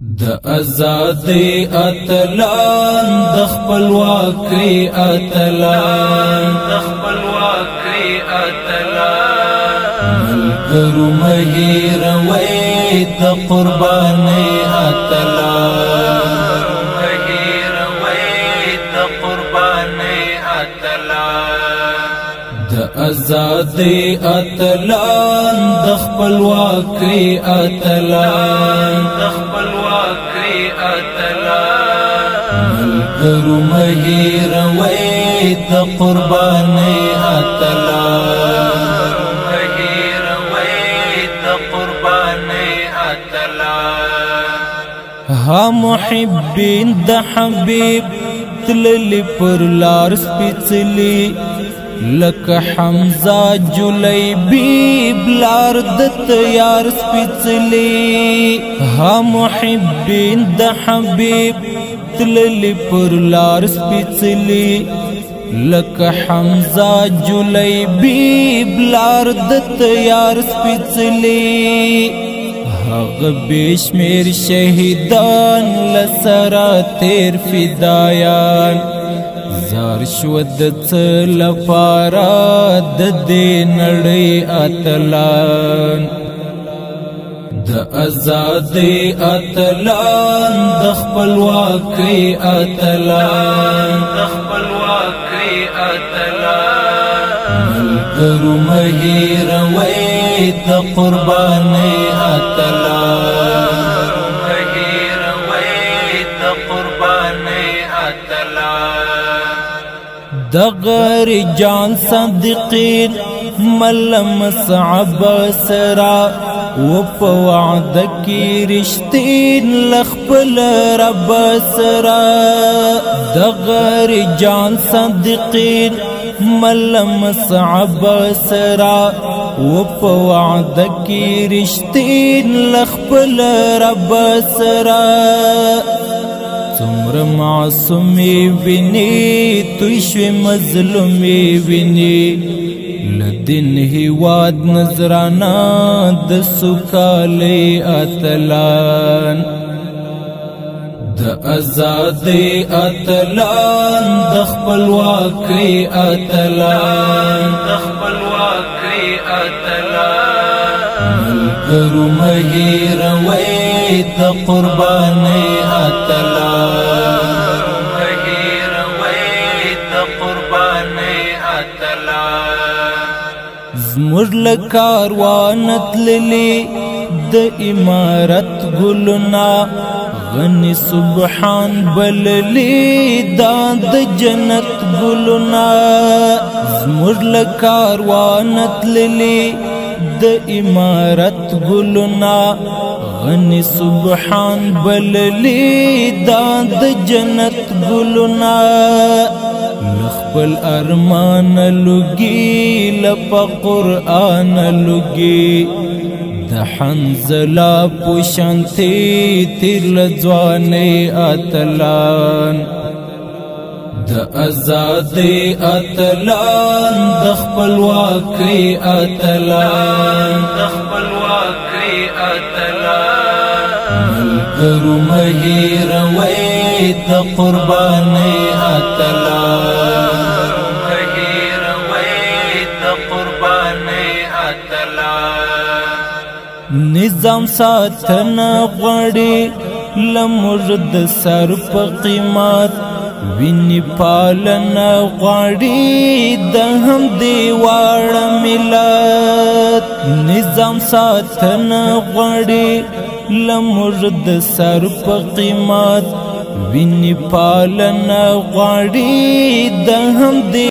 د ازادۍ اتلان د خپلواکۍ اتلان ملګرو مه هېروئ د قربانۍ اتلان د ازادۍ اتلان د خپلواکۍ اتلان ملګرو مه هېروئ د قربانۍ اتلان ها محبین د حبیب تللی پر لار سپیڅلی لکه حمزه جلیبیب لار د تیار سپیڅلی ها محبین د حبیب تللی پر لار سپیڅلی لکه حمزه جلیبیب لار د تیار سپیڅلی هغه بشمیر شهیدان لسرا تیر فدایان زار شو د څه لپاره د دې نړۍ اتلان د ازادۍ اتلان د خپلواکۍ اتلان ملګرو مه هېروئ د قربانۍ اتلان دغه رجال صدیقین مل مصعب سرا و په وعده کې رښتین لخپل رب سرا دغه رجال صدیقین مل مصعب سرا و په وعده کې رښتین لخپل رب سرا څومره معصومې ویني توی شوې مظلومې ویني له دین هېواد نذرانه د سوکالۍ اتلان د ازادۍ اتلان د خپلواکۍ اتلان ملګرو مه هېروئ د قربانۍ اتلان زموږ له کاروانه تللي د امارت ګلونه غني سبحان بللي دا د جنت ګلونه زموږ له کاروانه تللي د امارت ګلونه غني سبحان بللي دا د جنت ګلونه لخپل ارمان لږي لپا قرآن لږي د حنزله په شانتې تیر له ځوانۍ اتلان د ازادۍ اتلان د خپلواکۍ اتلان ملګرو مه هېروئ د قربانۍ اتلان نظام ساتنه غواړي له موږ د سر په قیمت ویني پالنه غواړي د همدې واړه ملت نظام ساتنه غواړي له موږ د سر په قیمت ویني پالنه غواړي د همدې